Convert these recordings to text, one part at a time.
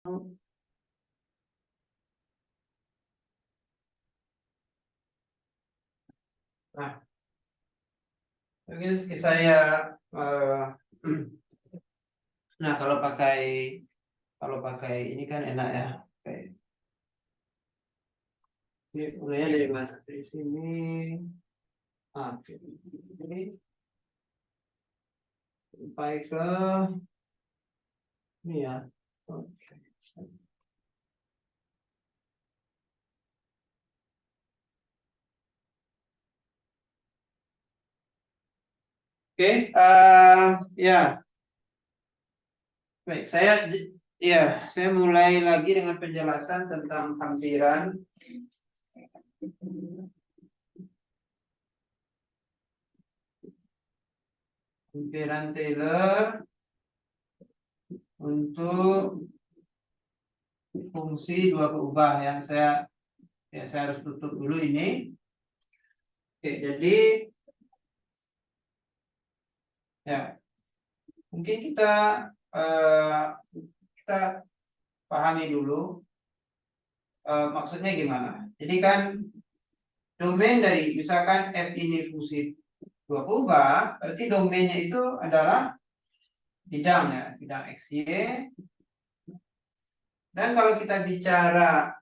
Nah, mungkin saya nah kalau pakai ini kan enak ya. Ini mulainya dari mana? Dari sini. Oke. Ini sampai ke ini ya. Oke. Oke, ya. Baik, saya mulai lagi dengan penjelasan tentang hampiran. Hampiran Taylor untuk fungsi dua keubah ya. Saya harus tutup dulu ini. Oke, jadi ya mungkin kita pahami dulu maksudnya gimana. Jadi kan domain dari misalkan f ini fungsi dua keubah, berarti domainnya itu adalah bidang ya, bidang xy. Dan kalau kita bicara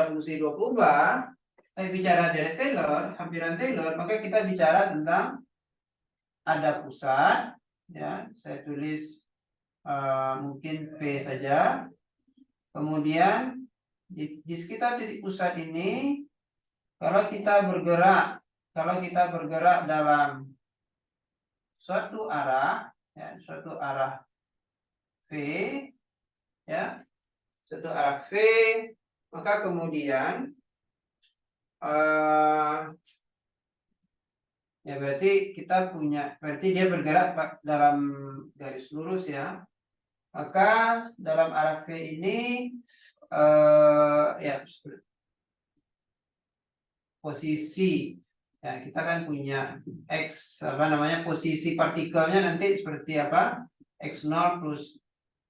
fungsi dua keubah, bicara dari Taylor, hampiran Taylor, maka kita bicara tentang ada pusat, ya, saya tulis mungkin P saja. Kemudian di sekitar titik pusat ini, kalau kita bergerak dalam suatu arah, ya, suatu arah V, ya, suatu arah V, maka kemudian ya berarti dia bergerak dalam garis lurus ya. Maka dalam arah V ini ya posisi ya, kita kan punya X posisi partikelnya nanti seperti apa? X0 plus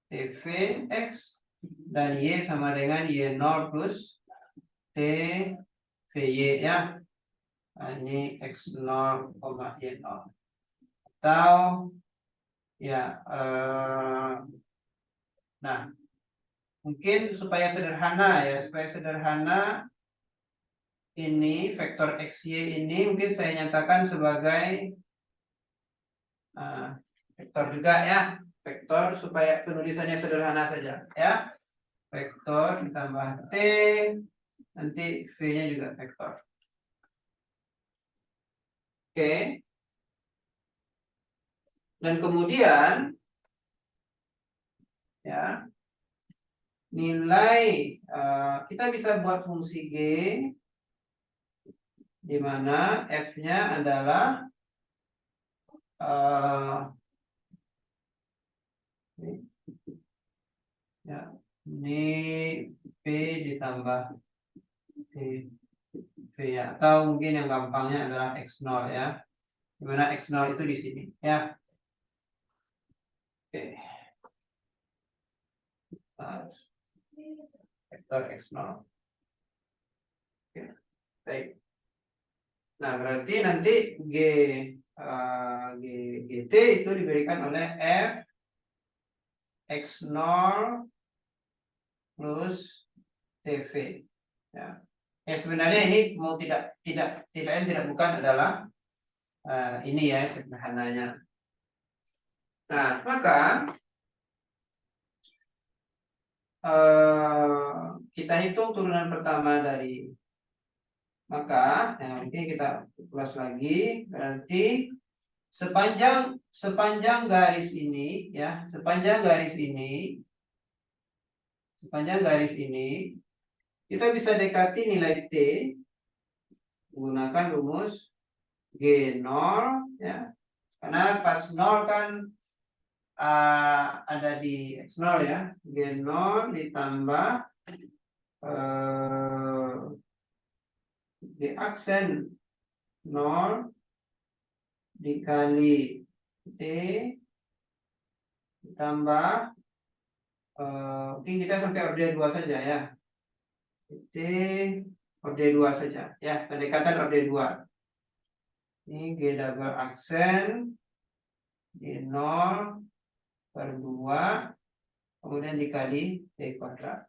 TV X dan Y sama dengan Y0 plus TVY ya. Nah, ini X0, Y0 atau ya nah mungkin supaya sederhana ini vektor XY ini mungkin saya nyatakan sebagai vektor juga ya, vektor supaya penulisannya sederhana saja ya, vektor ditambah T, nanti V-nya juga vektor. Oke. Dan kemudian ya nilai kita bisa buat fungsi G di mana F-nya adalah ya, ini P ditambah T V ya, atau mungkin yang gampangnya adalah X0 ya, dimana X0 itu di sini ya. Oke. Vektor X0. Oke. Baik. Nah, berarti nanti GT itu diberikan oleh F X0 plus TV. Ya. Sebenarnya ini mau tidak bukan adalah ini ya sederhananya. Nah, maka kita hitung turunan pertama dari maka mungkin kita ulas lagi, berarti sepanjang garis ini ya, sepanjang garis ini kita bisa dekati nilai T menggunakan rumus G0 ya, karena pas 0 kan ada di X0 ya, G0 ditambah G aksen 0 dikali T ditambah mungkin kita sampai orde 2 saja ya. Orde 2 saja ya, pendekatan orde 2. Ini G double aksen G0 per 2 kemudian dikali T kuadrat.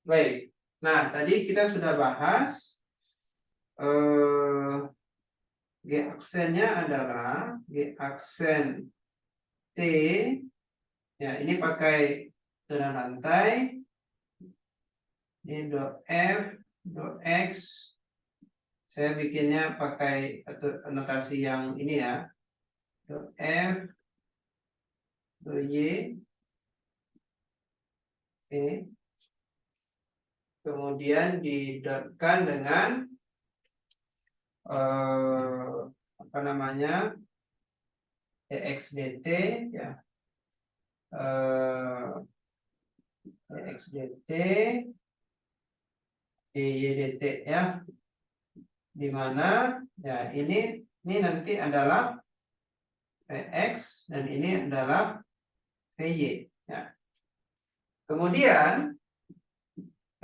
Baik, nah tadi kita sudah bahas G aksennya adalah G aksen T. Ya, ini pakai turunan rantai. Ini dot F, dot X. Saya bikinnya pakai notasi yang ini ya. Dot F, dot Y. Oke. Kemudian didotkan dengan apa namanya, EXDT ya, EXDT, YDT ya, di mana ya ini nanti adalah PX dan ini adalah PY ya. Kemudian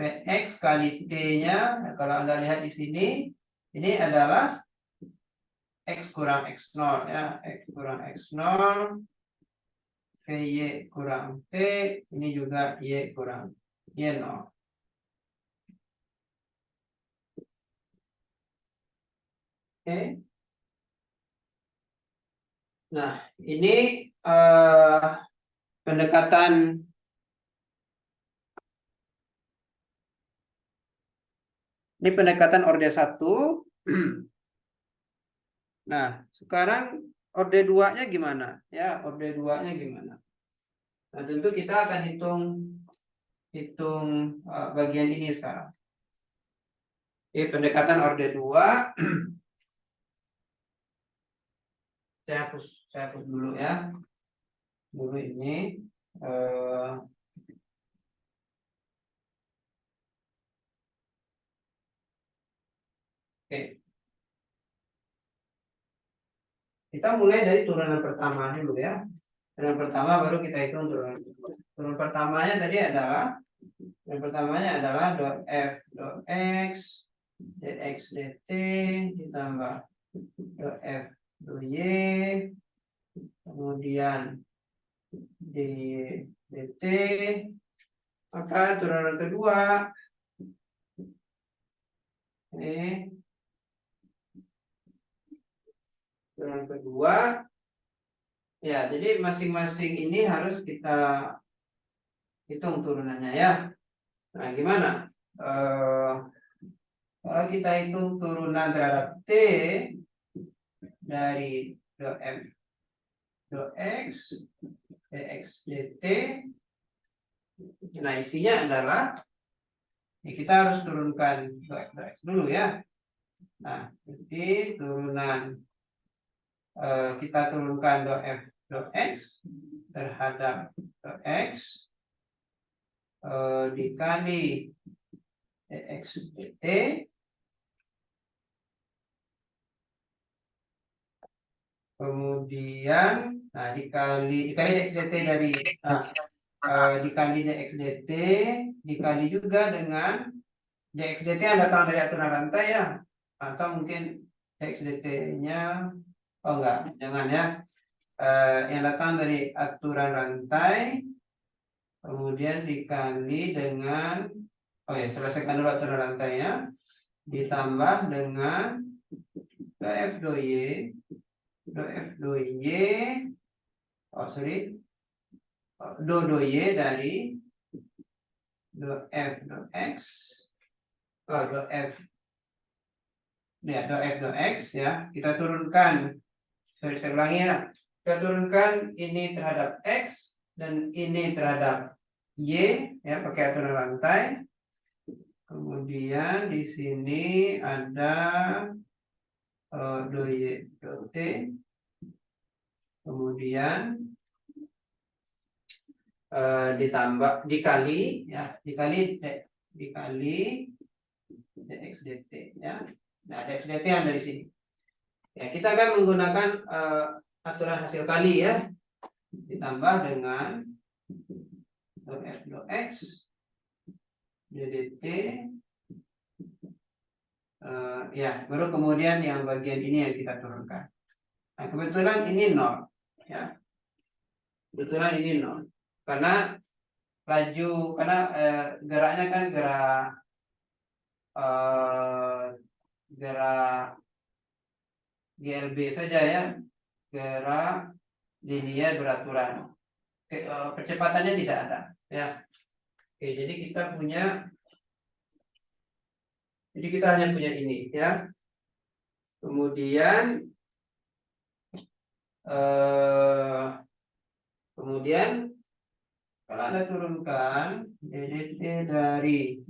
PX kali T-nya, kalau Anda lihat di sini, ini adalah X kurang X0 ya, X kurang X0, PY kurang T, ini juga Y kurang Y0. Oke. Nah, ini pendekatan orde 1. Nah, sekarang orde 2-nya gimana? Ya, orde 2-nya gimana? Nah, tentu kita akan hitung bagian ini sekarang. Oke, pendekatan orde 2. Saya hapus dulu ya. Dulu ini oke. Kita mulai dari turunan pertama dulu ya. Turunan pertama baru kita hitung turunan. Turunan pertamanya tadi adalah dot F dot X dx dt ditambah dot F dot Y, kemudian di dt. Maka turunan kedua ini turunan kedua ya, jadi masing-masing ini harus kita hitung turunannya ya. Nah, gimana? Kalau kita hitung turunan terhadap T dari dot F dot X dx dt, nah isinya adalah ya, kita harus turunkan dot F dot X dulu ya. Nah, jadi turunan kita turunkan dot F dot X terhadap dot X dikali dx dt kemudian dikali dx dt dari dikali dx dt dikali juga dengan dx dt yang datang dari aturan rantai ya, atau mungkin dx dt-nya enggak, jangan ya, yang datang dari aturan rantai kemudian dikali dengan selesaikan dulu aturan rantainya, ditambah dengan df do y do y dari do F do X do F ya, do F do X ya, kita turunkan, saya ulangi ya, kita turunkan ini terhadap X dan ini terhadap Y ya, pakai aturan rantai. Kemudian di sini ada do Y do T, kemudian ditambah dikali ya, dikali dx dt ya. Nah, dx dt yang dari sini ya, kita akan menggunakan aturan hasil kali ya, ditambah dengan f dot x ddt, ya, baru kemudian yang bagian ini yang kita turunkan. Nah, kebetulan ini 0 ya. Kebetulan ini 0 karena laju, karena geraknya kan gerak GLB saja ya, gerak linear beraturan. Kecepatannya tidak ada ya. Oke, jadi kita hanya punya ini ya. Kemudian kalau Anda turunkan ddt dari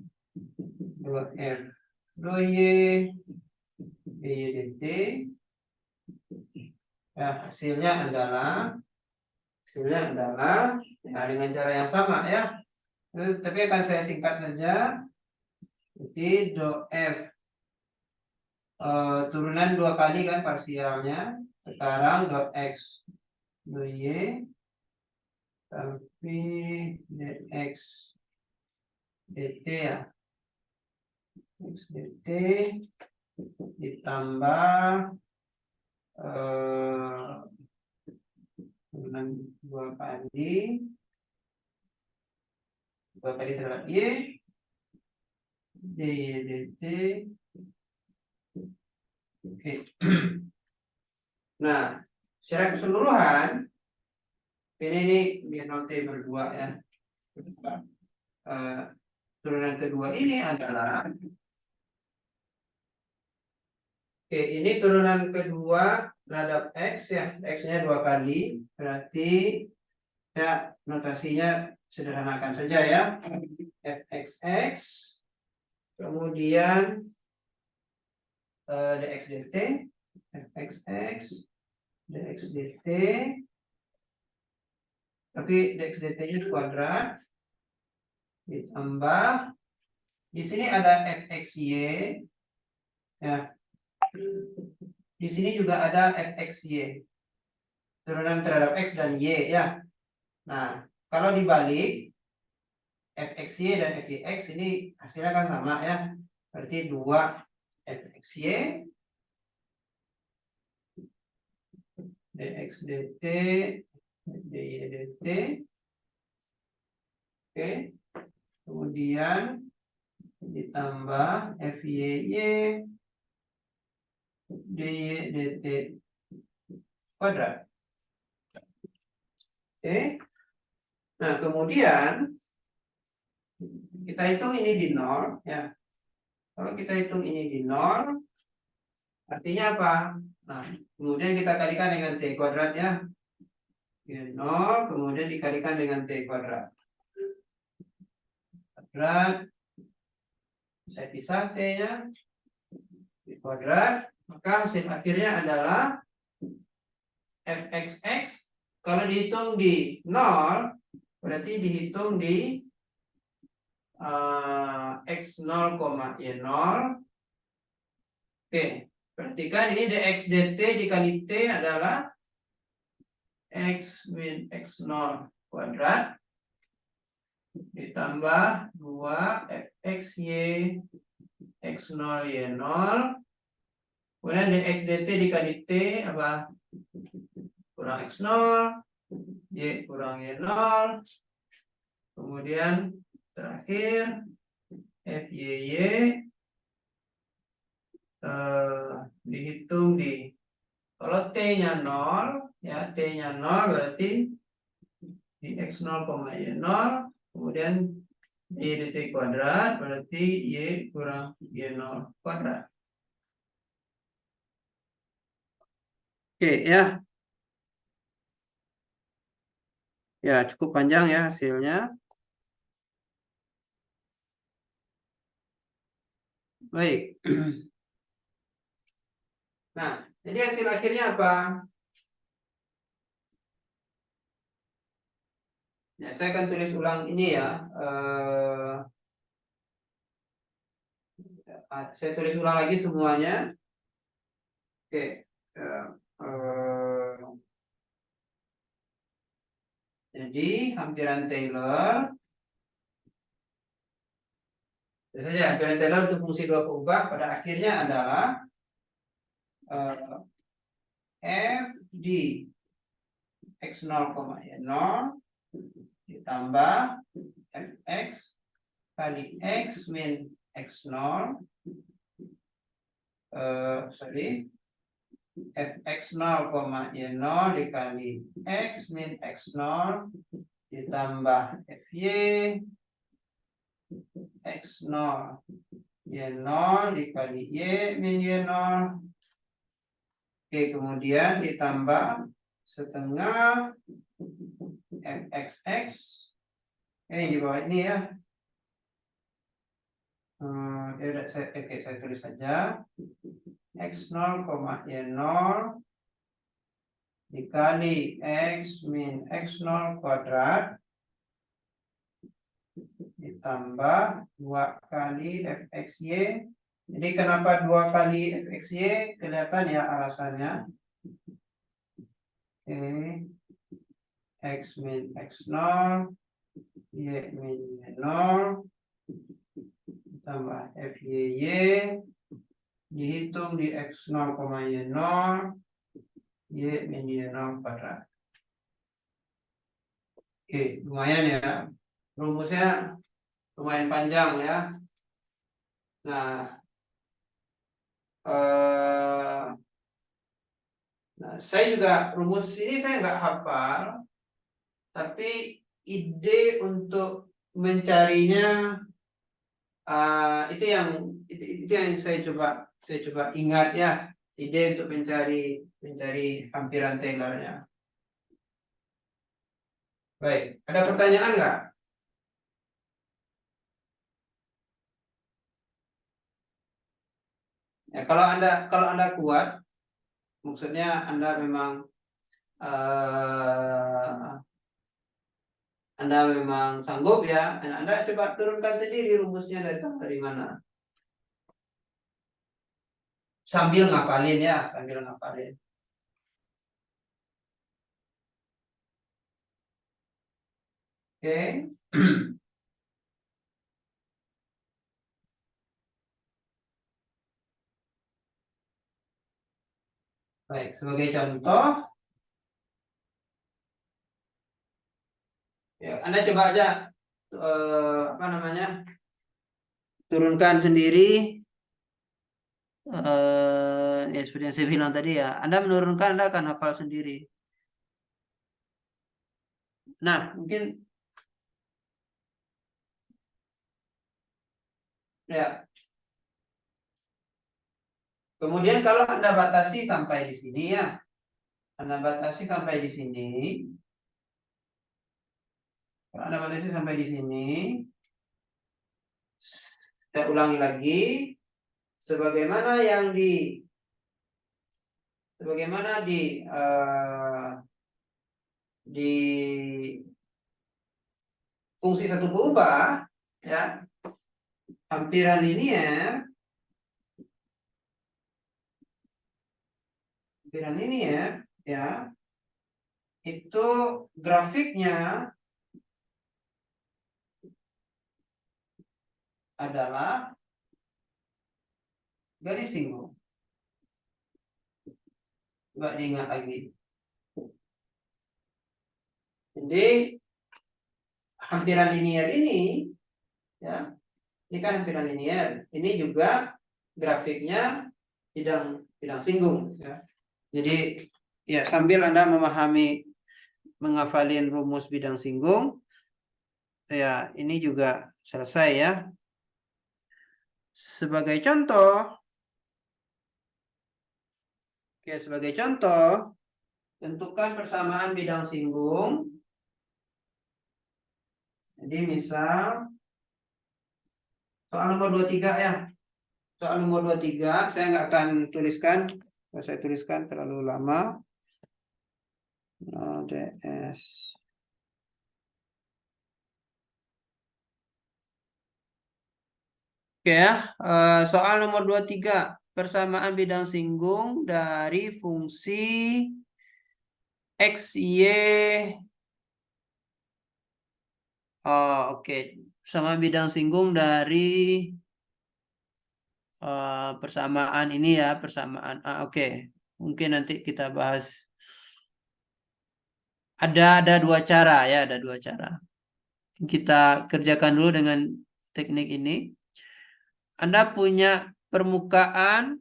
2f dy dt, ya, hasilnya adalah ya, dengan cara yang sama ya. Tapi akan saya singkat saja. Jadi do f turunan 2 kali kan parsialnya. Sekarang dot x do y tapi dx dt ya, x dt ditambah turunan 2 kali terhadap y dy dt. Oke. Nah, secara keseluruhan ini nanti berdua ya. Turunan kedua ini adalah ini turunan kedua terhadap x ya, x-nya 2 kali, berarti ya notasinya sederhanakan saja ya, fxx kemudian dx dt, fxx dx dt, tapi dx dt-nya kuadrat ditambah di sini ada fxy ya. Di sini juga ada fxy, turunan terhadap x dan y ya. Nah, kalau dibalik fxy dan fyx ini hasilnya kan sama ya. Berarti 2 fxy dx dt dy dt. Oke. Kemudian ditambah fyy dy dt kuadrat. Oke. Nah, kemudian kita hitung ini di 0 ya. Kalau kita hitung ini di 0 artinya apa? Nah, kemudian kita kalikan dengan t kuadrat ya. 0 kemudian dikalikan dengan t kuadrat. Saya pisah t-nya t kuadrat, maka hasil akhirnya adalah fxx kalau dihitung di 0 berarti dihitung di x0, y0. Oke, perhatikan ini dx dt dikali t adalah x min x0 kuadrat ditambah 2 fxy x0 y0, kemudian dx dt dikali t apa? Kurang x0 y kurang y0, kemudian terakhir fyy dihitung di, kalau t-nya 0 ya, t-nya 0 berarti di x0, y0, kemudian y dt kuadrat berarti y kurang y0 kuadrat. Oke ya. Ya, cukup panjang ya hasilnya. Baik. Nah, jadi hasil akhirnya apa? Ya, saya akan tulis ulang ini ya. Saya tulis ulang lagi semuanya. Oke. Jadi hampiran Taylor, saja hampiran Taylor untuk fungsi dua peubah pada akhirnya adalah f di x0, y0 ditambah fx kali x min x0 fx0, y0 dikali x min x0 ditambah fy x0 y0 dikali y min y0. Oke, kemudian ditambah setengah fxx di bawah ini ya. Saya tulis saja x0, y0 dikali x min x0 kuadrat ditambah 2 kali fxy. Jadi kenapa 2 kali fxy? Kelihatan ya alasannya. X min x0 y min y0 tambah fy dihitung di x0, y0 y min y0 kuadrat. Oke, lumayan ya. Rumusnya lumayan panjang ya. Nah, saya juga rumus ini saya nggak hafal, tapi ide untuk mencarinya itu yang saya coba ingat ya, ide untuk mencari hampiran Taylor-nya. Baik, ada pertanyaan nggak? Ya, kalau anda kuat, maksudnya Anda memang sanggup ya, Anda coba turunkan sendiri rumusnya dari mana. Sambil ngapalin ya, sambil ngapalin. Oke. Baik, sebagai contoh, ya, Anda coba aja turunkan sendiri. Ya seperti yang saya bilang tadi ya, Anda menurunkan, Anda akan hafal sendiri. Nah, mungkin ya. Kemudian kalau Anda batasi sampai di sini ya, Anda batasi sampai di sini. Kalau Anda batasi sampai di sini, saya ulangi lagi, sebagaimana di fungsi satu peubah ya, hampiran linier ya, itu grafiknya adalah garis singgung. Coba diingat lagi. Jadi hampiran linier ini ya, ini kan hampiran linier, ini juga grafiknya bidang singgung ya. Jadi ya sambil Anda menghafalin rumus bidang singgung ya, ini juga selesai ya. Sebagai contoh, tentukan persamaan bidang singgung. Jadi misal soal nomor 23 ya. Soal nomor 23 saya nggak akan tuliskan, kalau saya tuliskan terlalu lama. DS. Oke ya, soal nomor 23, persamaan bidang singgung dari fungsi x, y, Oh, oke. Sama bidang singgung dari persamaan ini ya, persamaan. Oke. Mungkin nanti kita bahas. Ada dua cara ya, ada dua cara. Kita kerjakan dulu dengan teknik ini. Anda punya permukaan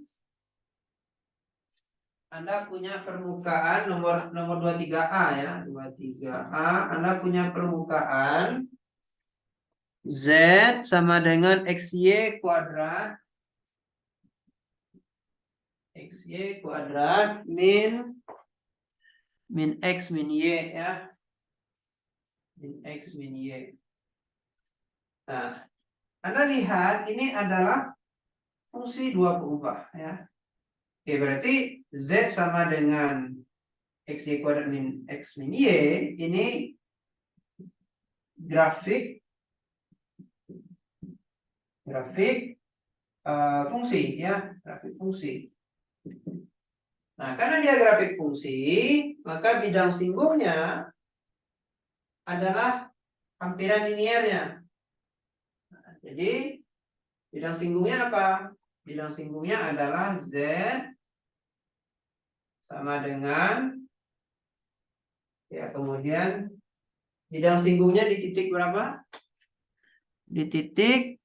nomor 23A ya, 23A. Anda punya permukaan Z sama dengan XY kuadrat min X min Y ya. Min X min Y. Nah, Anda lihat ini adalah fungsi dua berubah ya. Oke, berarti Z sama dengan XY kuadrat min X min Y. Ini grafik fungsi ya, grafik fungsi. Nah, karena dia grafik fungsi, maka bidang singgungnya adalah hampiran linearnya. Nah, jadi bidang singgungnya apa? Bidang singgungnya adalah Z sama dengan ya, kemudian bidang singgungnya di titik berapa? Di titik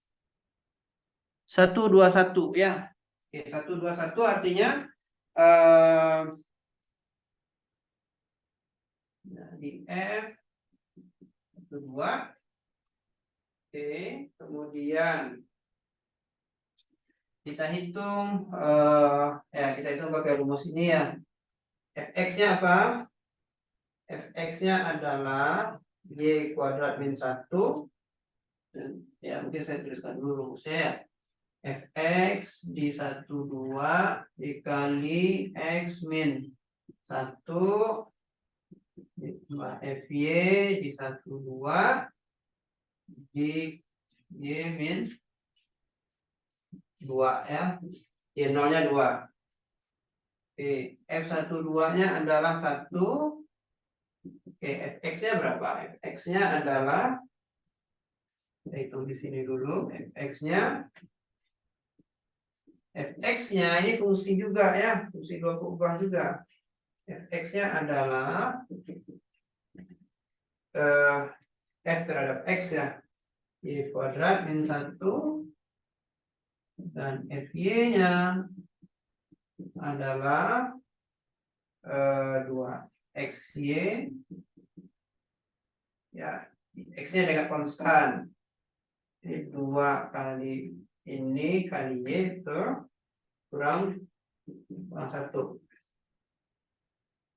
121 ya. Oke, 121 artinya di F 12. Oke, kemudian kita hitung kita hitung pakai rumus ini ya. Fx-nya apa? Fx-nya adalah Y kuadrat min 1. Ya, mungkin saya tuliskan dulu rumusnya ya. Fx di 12 dikali X min 1 ditambah Fy di 12 di Y min 2 ya. Y nolnya 2. Oke, F12-nya adalah 1. Oke, Fx-nya berapa? Fx-nya adalah, kita hitung di sini dulu. Fx-nya ini fungsi juga ya, fungsi dua berubah juga. Fx-nya adalah F terhadap X ya, Y kuadrat min 1, dan Fy-nya adalah 2 XY ya, X-nya dengan konstan. Jadi 2 kali ini kali Y itu kurang 1.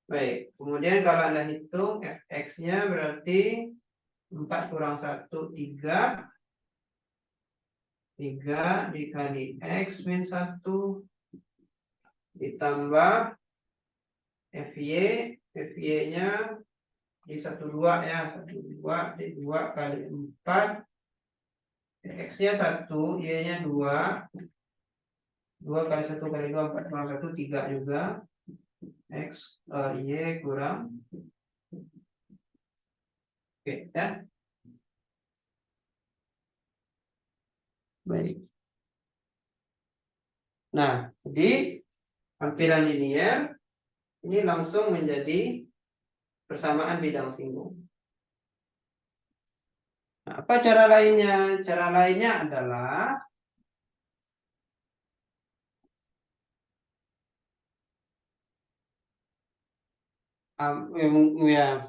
Baik, kemudian kalau Anda hitung Fx-nya berarti 4 kurang 1, 3. 3 dikali X min 1 ditambah Fy-nya di 12 ya, 12 di 2 kali 4. X-nya 1, Y-nya 2. 2 kali 1 kali 2, 4 kurang 1, 3 juga. Y kurang. Oke, ya. Baik. Nah, jadi hampiran linear ini langsung menjadi persamaan bidang singgung. Nah, apa cara lainnya? Cara lainnya adalah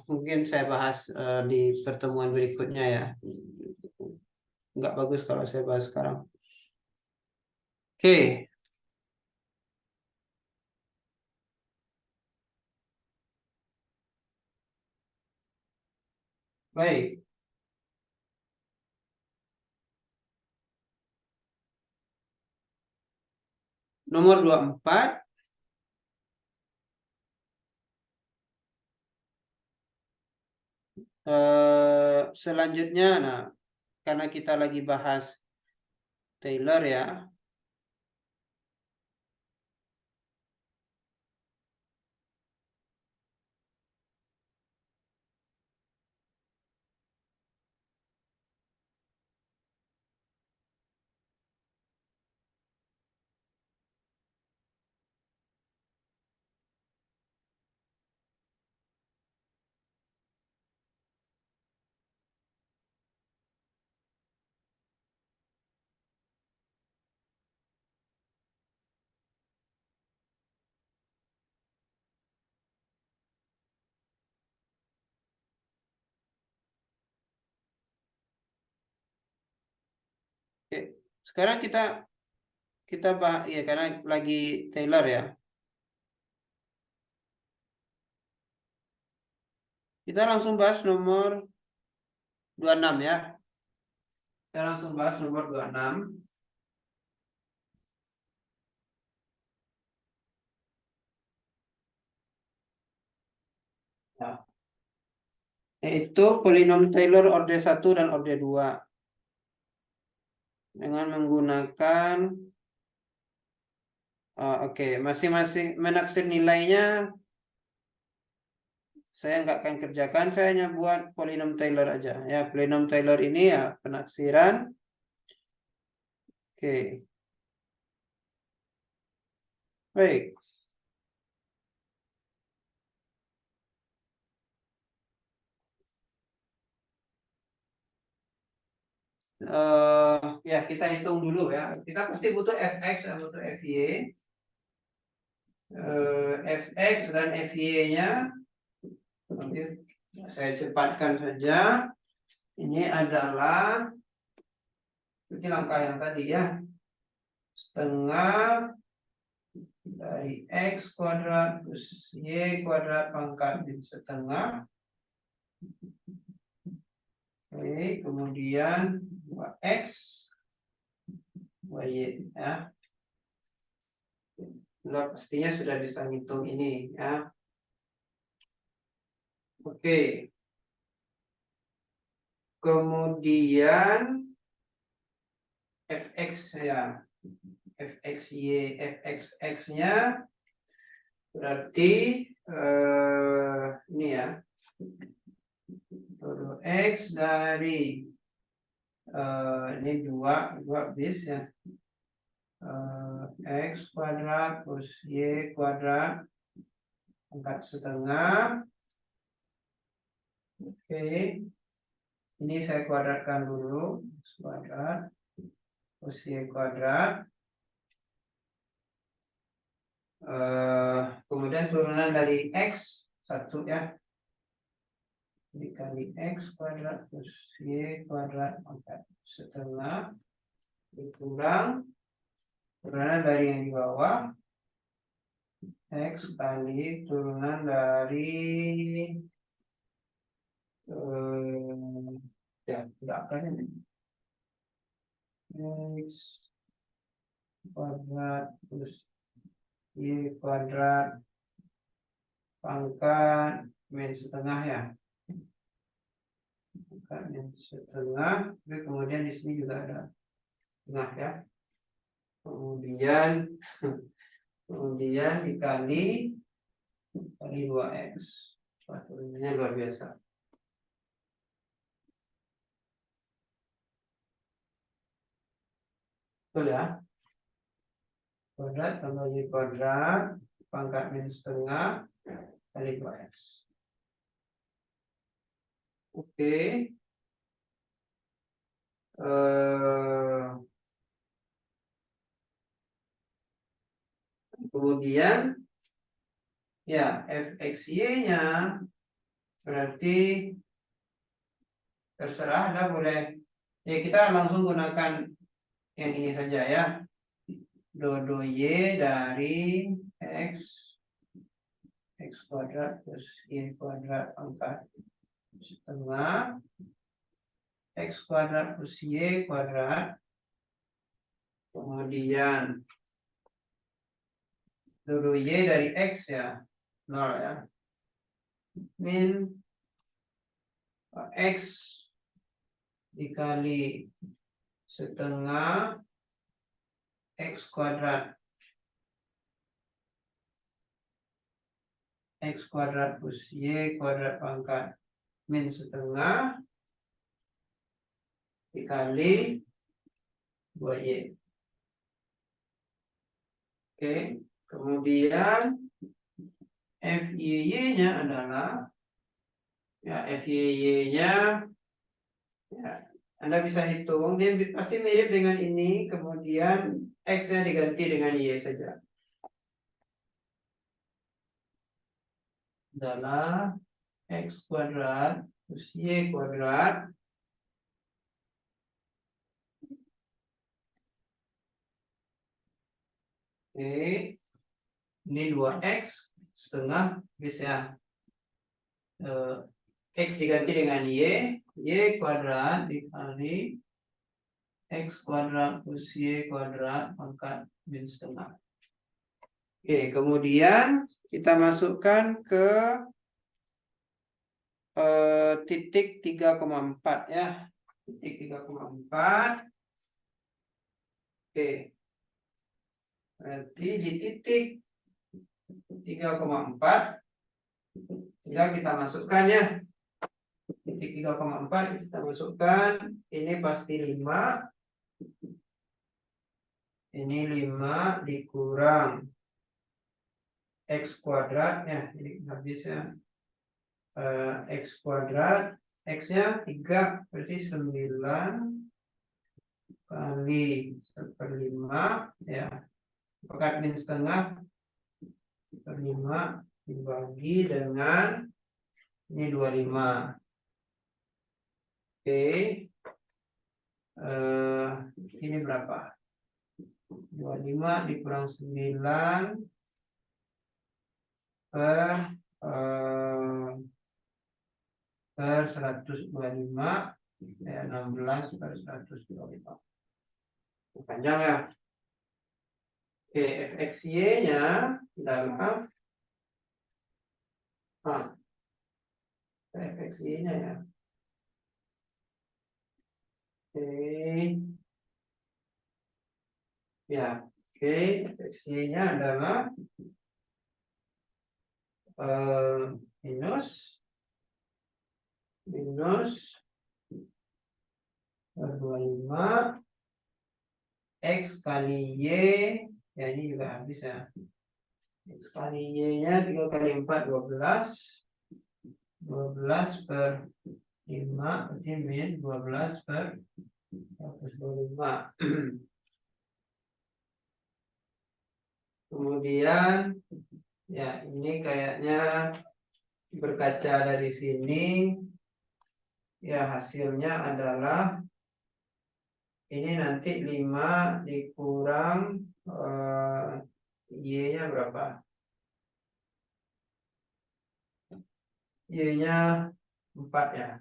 mungkin saya bahas di pertemuan berikutnya ya. Nggak bagus kalau saya bahas sekarang. Oke. Baik. Nomor 24. Selanjutnya, nah, karena kita lagi bahas Taylor ya. Sekarang kita bahas ya karena lagi Taylor ya. Kita langsung bahas nomor 26 ya. Kita langsung bahas nomor 26. Nah, yaitu polinom Taylor orde 1 dan orde 2 dengan menggunakan oke, masing-masing menaksir nilainya saya nggak akan kerjakan, saya hanya buat polinom Taylor aja ya. Polinom Taylor ini ya penaksiran. Oke. Baik. Ya kita hitung dulu ya. Kita pasti butuh fx dan butuh fy. Fx dan fy-nya nanti saya cepatkan saja. Ini adalah seperti langkah yang tadi ya. Setengah dari x kuadrat plus y kuadrat pangkat setengah. Oke, kemudian 2x y ya. Sudah pastinya sudah bisa ngitung ini ya. Oke. Kemudian fx ya. fxx-nya berarti ini ya. X dari ini 2 bis ya. X kuadrat plus y kuadrat pangkat setengah. Oke, ini saya kuadratkan dulu. X kuadrat plus y kuadrat. Kemudian turunan dari x 1 ya. Dikali x kuadrat plus y kuadrat pangkat setengah dikurang turunan dari yang di bawah x kali turunan dari ya tidak akan ini x kuadrat plus y kuadrat pangkat min setengah ya, pangkat min setengah. Tapi kemudian di sini juga ada setengah ya, kemudian dikali 2x. Ini luar biasa. Betul ya. Kuadrat tambah y kuadrat pangkat min setengah kali 2x. Oke. Kemudian ya fxy-nya berarti terserah, Anda boleh ya, kita langsung gunakan yang ini saja ya. Dodo y dari x kuadrat plus y kuadrat pangkat setengah x kuadrat plus y kuadrat, kemudian dodo y dari x ya 0 ya, min x dikali setengah x kuadrat plus y kuadrat pangkat min setengah dikali 2y. Oke, kemudian FYY-nya adalah ya FYY-nya ya, Anda bisa hitung, dia pasti mirip dengan ini, kemudian X-nya diganti dengan Y saja. Adalah X kuadrat plus Y kuadrat Oke. Ini 2x setengah bisa x diganti dengan y kuadrat dikali x kuadrat plus y kuadrat pangkat min setengah. Oke, kemudian kita masukkan ke titik 3,4 ya. Titik 3,4. Oke. Berarti di titik 3,4 tinggal kita masukkan ya. Titik 3,4 kita masukkan. Ini pasti 5. Ini 5 dikurang x kuadrat ya. Ini habis ya. X kuadrat. X-nya 3 berarti 9 kali 1/5 ya. Pangkat min setengah 5 dibagi dengan ini 25. Oke. Ini berapa? 25 dikurang 9 per 125 ya, 16 per 125. Panjang ya. Oke, fxy-nya dalam fxy-nya ya. Oke. Ya, oke, fxy-nya adalah minus 25 x kali y ya, ini juga habis ya. X kali y-nya 3 kali 4 12 per 5 berarti min 12 per 125. Kemudian ya, ini kayaknya berkaca dari sini ya, hasilnya adalah ini nanti 5 dikurang y-nya berapa? Y-nya 4 ya.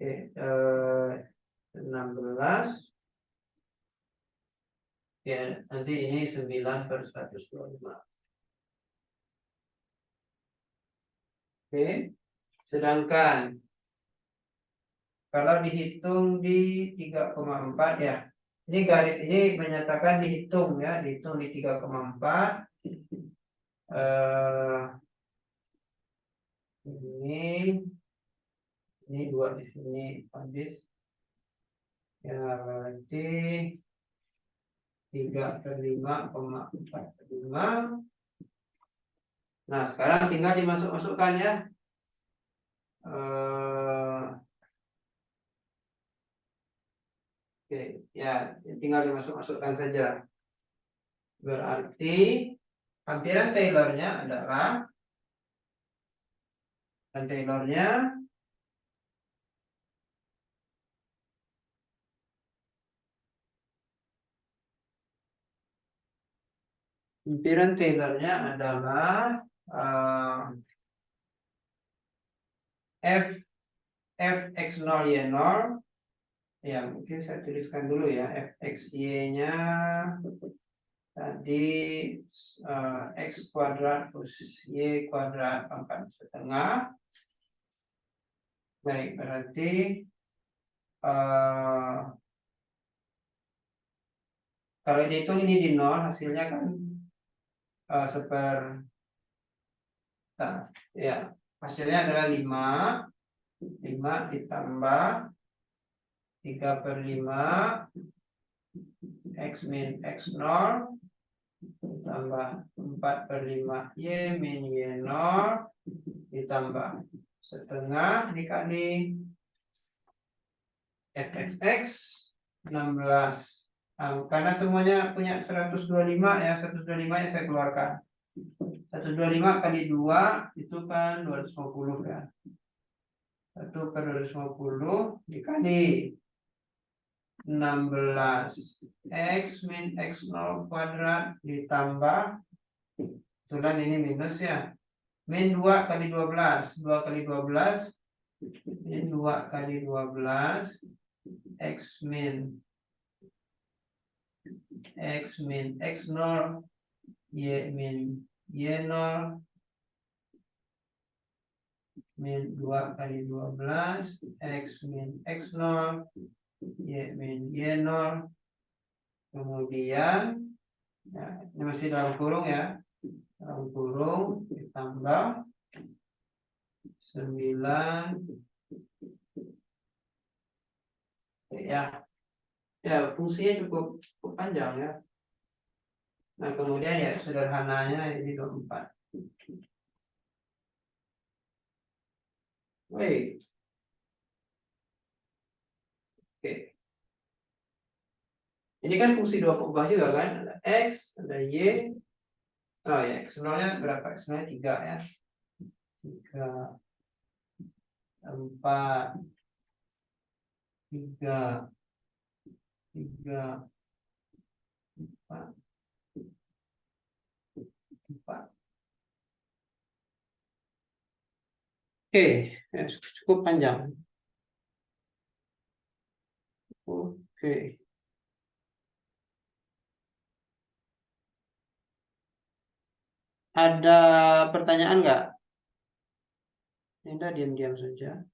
Oke, 16 ya, nanti ini 9 per 125. Oke, sedangkan kalau dihitung di 3,4 ya, ini garis ini menyatakan dihitung ya, dihitung di 3,4. Ini 2 di sini habis ya, berarti 3/5,45. Nah, sekarang tinggal dimasukkan ya. Oke, ya, tinggal dimasukkan saja. Berarti hampiran Taylor-nya adalah hampiran Taylor-nya adalah fx0 y0 ya, mungkin saya tuliskan dulu ya. Fxy-nya tadi x kuadrat plus y kuadrat pangkat setengah. Baik, berarti kalau dihitung ini di 0, hasilnya kan ya, hasilnya adalah 5 ditambah 3/5 x min x0 ditambah 4/5 y min y0 ditambah setengah dikali fxx 16. Karena semuanya punya 125 ya, 125 yang saya keluarkan. 125 kali 2 itu kan 250 ya. 1/250 dikali 16 X min X0 kuadrat ditambah, kebetulan ini minus ya, min 2 kali 12, 2 kali 12, min 2 kali 12, X min X0, Y min Y0, min 2 kali 12, X min X0, Y min Y0, kemudian ya, ini masih dalam kurung ya, dalam kurung ditambah 9 ya. Ya, fungsinya cukup panjang ya. Nah, kemudian ya sederhananya ini 24. Baik. Oke. Ini kan fungsi dua kubah juga kan? Ada X, ada Y. Oh ya, X0-nya berapa? X0-nya 3 ya. 3, 4, 3, 3, 4, 4. Oke, ya, cukup panjang. Oke. Ada pertanyaan nggak? Anda diam-diam saja.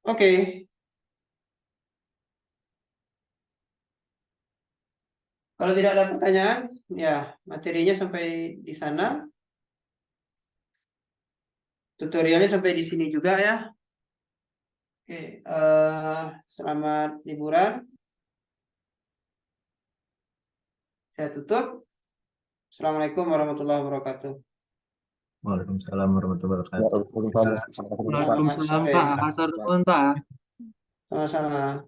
Oke. Kalau tidak ada pertanyaan, ya materinya sampai di sana. Tutorialnya sampai di sini juga ya. Oke, selamat liburan. Saya tutup. Assalamualaikum warahmatullahi wabarakatuh. Waalaikumsalam warahmatullahi wabarakatuh. Waalaikumsalam, Pak. Selamat sore. Matur nuwun, Pak. Sama-sama.